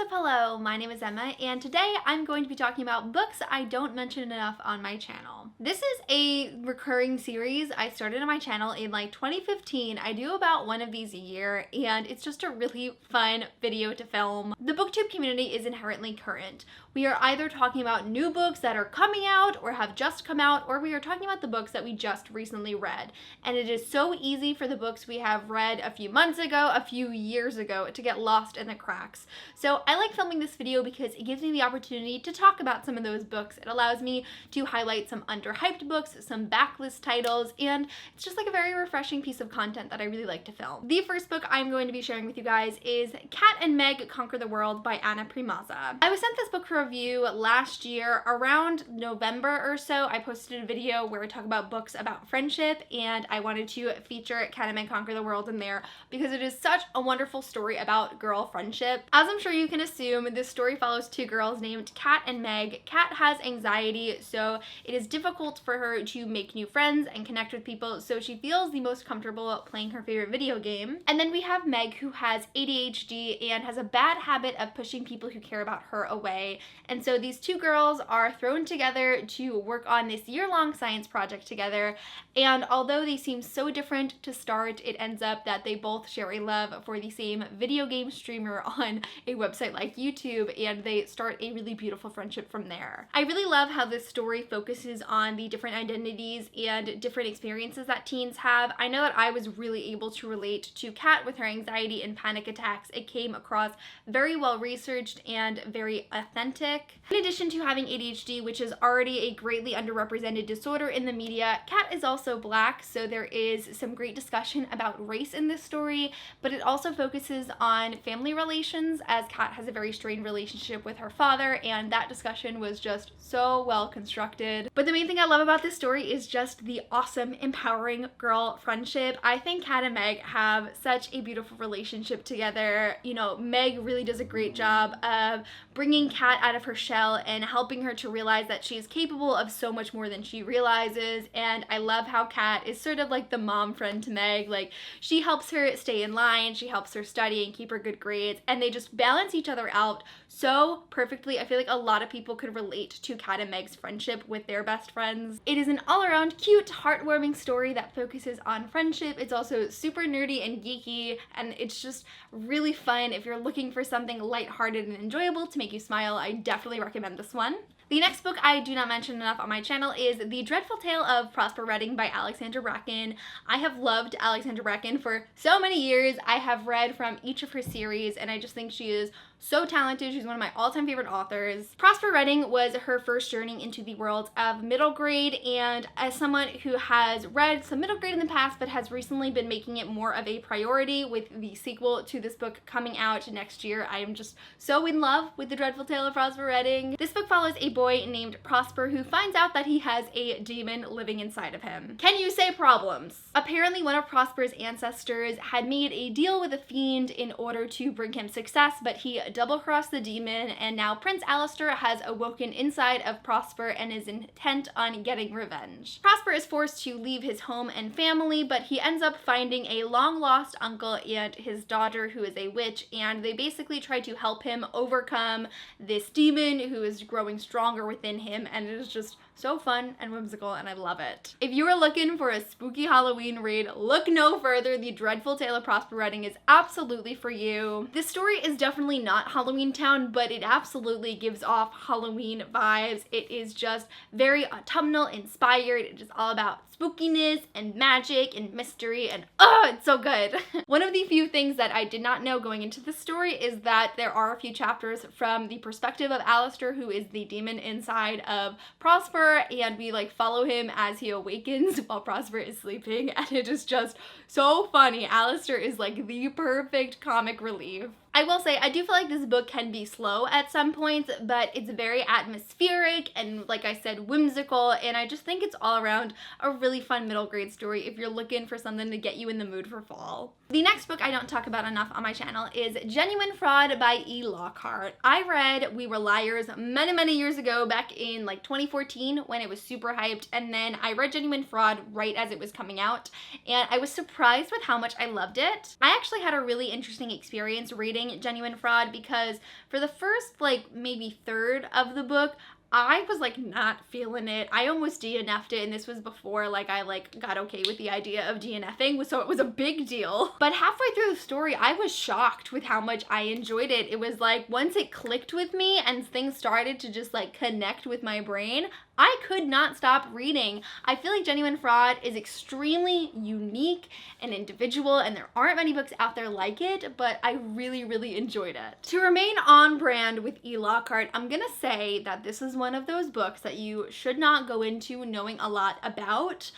What's up, hello, my name is Emma, and today I'm going to be talking about books I don't mention enough on my channel. This is a recurring series I started on my channel in like 2015. I do about one of these a year, and it's just a really fun video to film. The booktube community is inherently current. We are either talking about new books that are coming out or have just come out, or we are talking about the books that we just recently read. And it is so easy for the books we have read a few months ago, a few years ago, to get lost in the cracks. So I like filming this video because it gives me the opportunity to talk about some of those books. It allows me to highlight some underhyped books, some backlist titles, and it's just like a very refreshing piece of content that I really like to film. The first book I'm going to be sharing with you guys is Cat and Meg Conquer the World by Anna Primaza. I was sent this book for review last year around November or so. I posted a video where I talk about books about friendship, and I wanted to feature Cat and Meg Conquer the World in there because it is such a wonderful story about girl friendship. As I'm sure you can assume, this story follows two girls named Cat and Meg. Cat has anxiety, so it is difficult for her to make new friends and connect with people, so she feels the most comfortable playing her favorite video game. And then we have Meg, who has ADHD and has a bad habit of pushing people who care about her away. And so these two girls are thrown together to work on this year-long science project together, and although they seem so different to start, it ends up that they both share a love for the same video game streamer on a website like YouTube, and they start a really beautiful friendship from there. I really love how this story focuses on the different identities and different experiences that teens have. I know that I was really able to relate to Kat with her anxiety and panic attacks. It came across very well researched and very authentic. In addition to having ADHD, which is already a greatly underrepresented disorder in the media, Kat is also Black, so there is some great discussion about race in this story, but it also focuses on family relations, as Kat has a very strained relationship with her father, and that discussion was just so well constructed. But the main thing I love about this story is just the awesome, empowering girl friendship. I think Kat and Meg have such a beautiful relationship together. You know, Meg really does a great job of bringing Kat out of her shell and helping her to realize that she is capable of so much more than she realizes, and I love how Kat is sort of like the mom friend to Meg. Like, she helps her stay in line, she helps her study and keep her good grades, and they just balance each other out so perfectly. I feel like a lot of people could relate to Kat and Meg's friendship with their best friends. It is an all-around cute, heartwarming story that focuses on friendship. It's also super nerdy and geeky, and it's just really fun. If you're looking for something lighthearted and enjoyable to make you smile, I definitely recommend this one. The next book I do not mention enough on my channel is The Dreadful Tale of Prospero by Alexandra Bracken. I have loved Alexandra Bracken for so many years. I have read from each of her series, and I just think she is so talented. She's one of my all-time favorite authors. Prospero was her first journey into the world of middle grade, and as someone who has read some middle grade in the past but has recently been making it more of a priority with the sequel to this book coming out next year, I am just so in love with The Dreadful Tale of Prospero. This book follows a boy named Prosper who finds out that he has a demon living inside of him. Can you say problems? Apparently one of Prosper's ancestors had made a deal with a fiend in order to bring him success, but he double-crossed the demon, and now Prince Alistair has awoken inside of Prosper and is intent on getting revenge. Prosper is forced to leave his home and family, but he ends up finding a long-lost uncle and his daughter who is a witch, and they basically try to help him overcome this demon who is growing stronger within him, and it is just so fun and whimsical, and I love it. If you are looking for a spooky Halloween read, look no further. The Dreadful Tale of Prospero is absolutely for you. This story is definitely not Halloween Town, but it absolutely gives off Halloween vibes. It is just very autumnal inspired. It is all about spookiness and magic and mystery, and it's so good. One of the few things that I did not know going into this story is that there are a few chapters from the perspective of Alistair, who is the demon inside of Prosper, and we like follow him as he awakens while Prosper is sleeping, and it is just so funny. Alistair is like the perfect comic relief. I will say, I do feel like this book can be slow at some points, but it's very atmospheric and, like I said, whimsical, and I just think it's all around a really fun middle grade story if you're looking for something to get you in the mood for fall. The next book I don't talk about enough on my channel is Genuine Fraud by E. Lockhart. I read We Were Liars many years ago, back in like 2014 when it was super hyped, and then I read Genuine Fraud right as it was coming out, and I was surprised with how much I loved it. I actually had a really interesting experience reading reading Genuine Fraud because for the first like maybe third of the book, I was like not feeling it. I almost DNF'd it, and this was before like I like got okay with the idea of DNFing, so it was a big deal. But halfway through the story, I was shocked with how much I enjoyed it. It was like once it clicked with me and things started to just like connect with my brain, I could not stop reading. I feel like Genuine Fraud is extremely unique and individual, and there aren't many books out there like it, but I really, really enjoyed it. To remain on brand with E. Lockhart, I'm gonna say that this is one of those books that you should not go into knowing a lot about.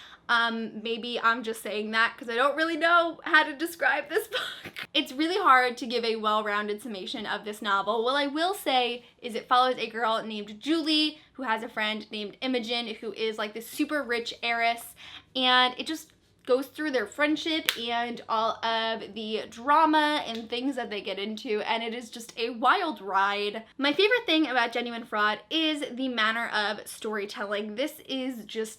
Maybe I'm just saying that because I don't really know how to describe this book. It's really hard to give a well-rounded summation of this novel. What I will say is it follows a girl named Julie who has a friend named Imogen who is like this super rich heiress, and it just goes through their friendship and all of the drama and things that they get into, and it is just a wild ride. My favorite thing about Genuine Fraud is the manner of storytelling. This is just,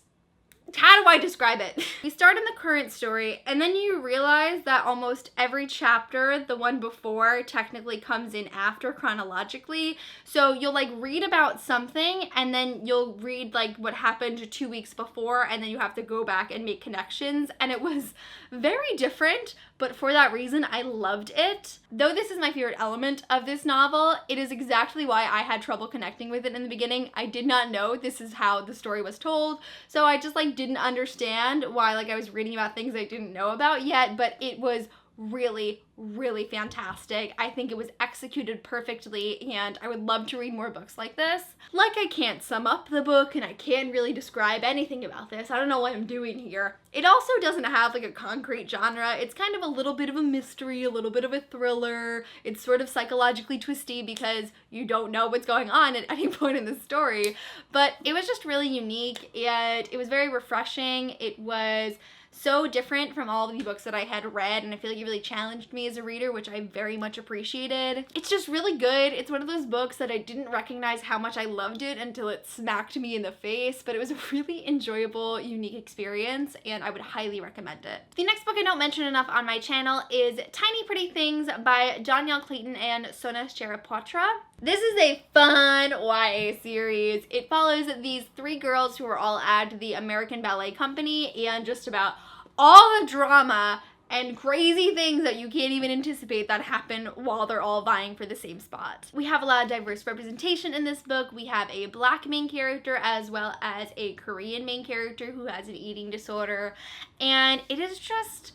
how do I describe it? We start in the current story, and then you realize that almost every chapter, the one before, technically comes in after chronologically. So you'll like read about something, and then you'll read like what happened 2 weeks before, and then you have to go back and make connections. And it was very different, but for that reason, I loved it. Though this is my favorite element of this novel, it is exactly why I had trouble connecting with it in the beginning. I did not know this is how the story was told, so I just like didn't understand why like I was reading about things I didn't know about yet, but it was really, really fantastic. I think it was executed perfectly, and I would love to read more books like this. Like, I can't sum up the book, and I can't really describe anything about this. I don't know what I'm doing here. It also doesn't have like a concrete genre. It's kind of a little bit of a mystery, a little bit of a thriller. It's sort of psychologically twisty because you don't know what's going on at any point in the story. But it was just really unique, and it was very refreshing. It was so different from all of the books that I had read, and I feel like it really challenged me as a reader, which I very much appreciated. It's just really good. It's one of those books that I didn't recognize how much I loved it until it smacked me in the face, but it was a really enjoyable, unique experience, and I would highly recommend it. The next book I don't mention enough on my channel is Tiny Pretty Things by Danielle Clayton and Sona Sharapatra. This is a fun YA series. It follows these three girls who are all at the American Ballet Company, and just about all the drama and crazy things that you can't even anticipate that happen while they're all vying for the same spot. We have a lot of diverse representation in this book. We have a Black main character as well as a Korean main character who has an eating disorder, and it is just,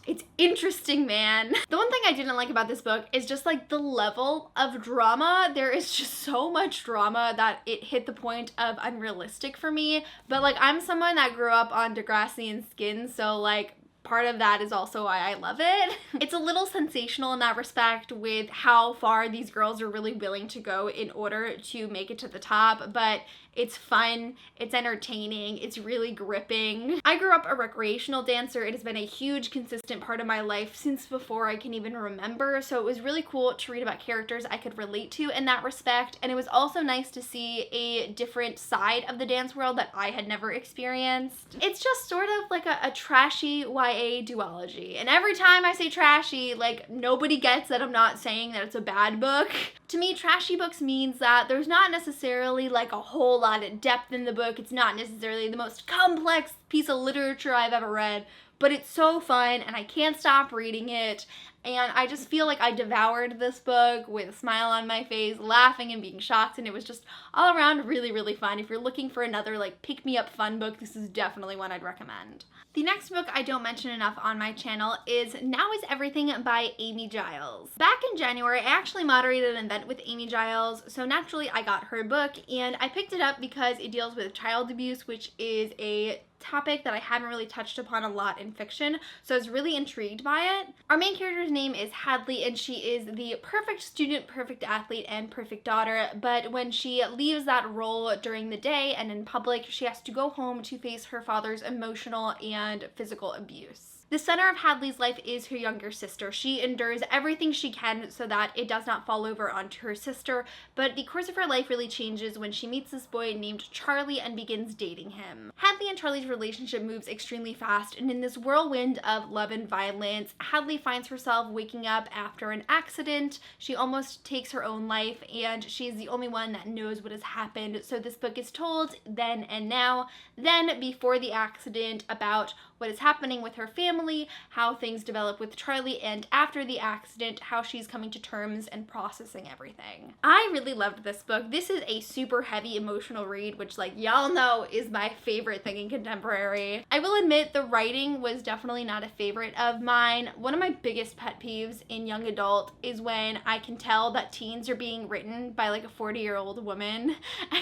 it's interesting, man. The one thing I didn't like about this book is just like the level of drama. There is just so much drama that it hit the point of unrealistic for me. But like, I'm someone that grew up on Degrassi and Skin, so like part of that is also why I love it. It's a little sensational in that respect with how far these girls are really willing to go in order to make it to the top, but it's fun, it's entertaining, it's really gripping. I grew up a recreational dancer. It has been a huge, consistent part of my life since before I can even remember, so it was really cool to read about characters I could relate to in that respect, and it was also nice to see a different side of the dance world that I had never experienced. It's just sort of like a trashy YA duology, and every time I say trashy, like, nobody gets that I'm not saying that it's a bad book. To me, trashy books means that there's not necessarily like a whole lot of depth in the book. It's not necessarily the most complex piece of literature I've ever read, but it's so fun and I can't stop reading it. And I just feel like I devoured this book with a smile on my face, laughing and being shocked, and it was just all around really, really fun. If you're looking for another like pick-me-up fun book, this is definitely one I'd recommend. The next book I don't mention enough on my channel is Now Is Everything by Amy Giles. Back in January, I actually moderated an event with Amy Giles, so naturally I got her book, and I picked it up because it deals with child abuse, which is a topic that I haven't really touched upon a lot in fiction, so I was really intrigued by it. Our main character's name is Hadley, and she is the perfect student, perfect athlete, and perfect daughter, but when she leaves that role during the day and in public, she has to go home to face her father's emotional and physical abuse. The center of Hadley's life is her younger sister. She endures everything she can so that it does not fall over onto her sister, but the course of her life really changes when she meets this boy named Charlie and begins dating him. Hadley and Charlie's relationship moves extremely fast, and in this whirlwind of love and violence, Hadley finds herself waking up after an accident. She almost takes her own life, and she's the only one that knows what has happened. So this book is told then and now, then before the accident, about what is happening with her family, how things develop with Charlie, and after the accident, how she's coming to terms and processing everything. I really loved this book. This is a super heavy emotional read, which, like, y'all know is my favorite thing in contemporary. I will admit the writing was definitely not a favorite of mine. One of my biggest pet peeves in young adult is when I can tell that teens are being written by like a 40-year-old woman,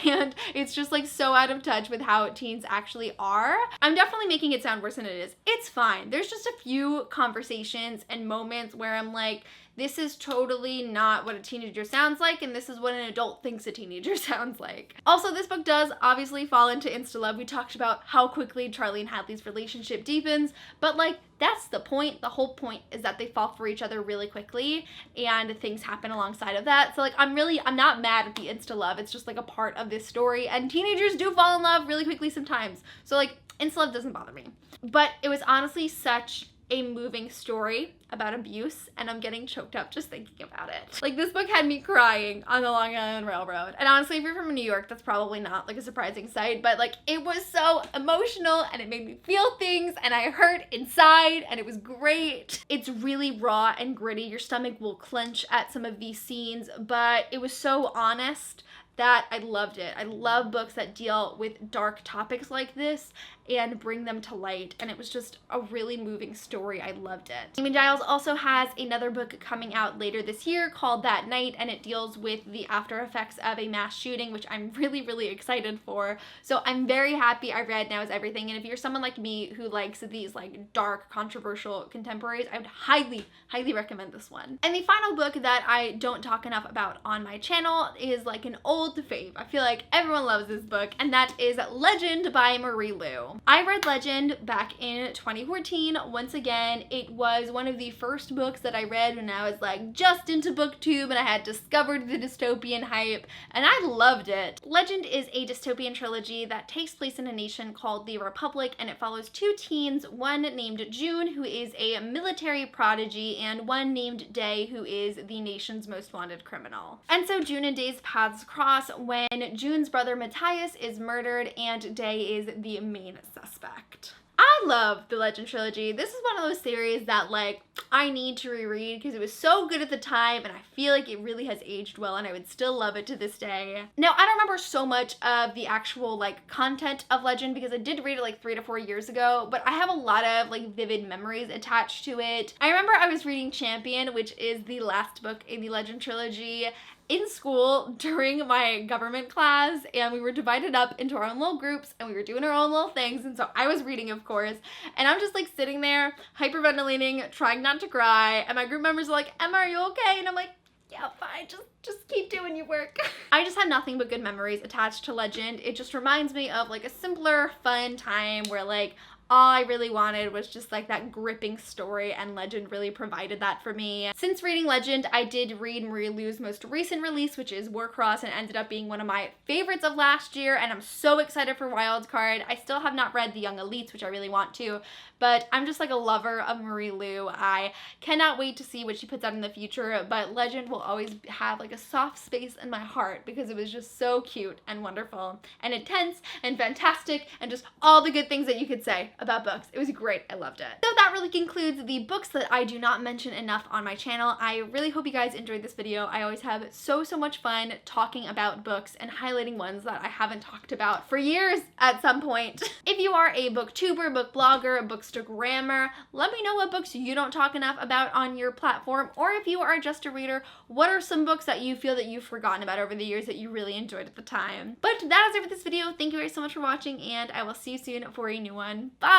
and it's just like so out of touch with how teens actually are. I'm definitely making it sound worse than it is. It's fine. There's just a few conversations and moments where I'm like, this is totally not what a teenager sounds like, and this is what an adult thinks a teenager sounds like. Also, this book does obviously fall into insta-love. We talked about how quickly Charlie and Hadley's relationship deepens, but like, that's the point. The whole point is that they fall for each other really quickly, and things happen alongside of that. So like, I'm not mad at the insta-love. It's just like a part of this story, and teenagers do fall in love really quickly sometimes. So like, insta-love doesn't bother me. But it was honestly such a moving story about abuse, and I'm getting choked up just thinking about it. Like, this book had me crying on the Long Island Railroad. And honestly, if you're from New York, that's probably not like a surprising sight, but like, it was so emotional and it made me feel things, and I hurt inside, and it was great. It's really raw and gritty. Your stomach will clench at some of these scenes, but it was so honest that I loved it. I love books that deal with dark topics like this and bring them to light, and it was just a really moving story. I loved it. Amy Giles also has another book coming out later this year called That Night, and it deals with the after effects of a mass shooting, which I'm really, really excited for. So I'm very happy I read Now Is Everything, and if you're someone like me who likes these like dark, controversial contemporaries, I would highly, highly recommend this one. And the final book that I don't talk enough about on my channel is like an old fave. I feel like everyone loves this book, and that is Legend by Marie Lu. I read Legend back in 2014. Once again, it was one of the first books that I read when I was like just into booktube and I had discovered the dystopian hype, and I loved it. Legend is a dystopian trilogy that takes place in a nation called the Republic, and it follows two teens, one named June, who is a military prodigy, and one named Day, who is the nation's most wanted criminal. And so June and Day's paths cross when June's brother Matthias is murdered and Day is the main suspect. I love the Legend trilogy. This is one of those series that like I need to reread because it was so good at the time, and I feel like it really has aged well, and I would still love it to this day. Now, I don't remember so much of the actual like content of Legend because I did read it like 3 to 4 years ago, but I have a lot of like vivid memories attached to it. I remember I was reading Champion, which is the last book in the Legend trilogy, in school during my government class, and we were divided up into our own little groups and we were doing our own little things, and so I was reading, of course, and I'm just like sitting there hyperventilating, trying not to cry, and my group members are like, Emma, are you okay? And I'm like, yeah, fine, just keep doing your work. I just have nothing but good memories attached to Legend. It just reminds me of like a simpler, fun time where like all I really wanted was just like that gripping story, and Legend really provided that for me. Since reading Legend, I did read Marie Lu's most recent release, which is Warcross, and ended up being one of my favorites of last year, and I'm so excited for Wildcard. I still have not read The Young Elites, which I really want to, but I'm just like a lover of Marie Lu. I cannot wait to see what she puts out in the future, but Legend will always have like a soft space in my heart because it was just so cute and wonderful and intense and fantastic and just all the good things that you could say about books. It was great. I loved it. So that really concludes the books that I do not mention enough on my channel. I really hope you guys enjoyed this video. I always have so much fun talking about books and highlighting ones that I haven't talked about for years at some point. If you are a booktuber, book blogger, bookstagrammer, let me know what books you don't talk enough about on your platform, or if you are just a reader, what are some books that you feel that you've forgotten about over the years that you really enjoyed at the time. But that is it for this video. Thank you guys so much for watching, and I will see you soon for a new one. Bye!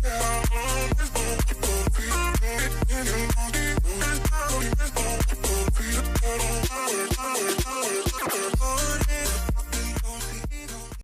Bye.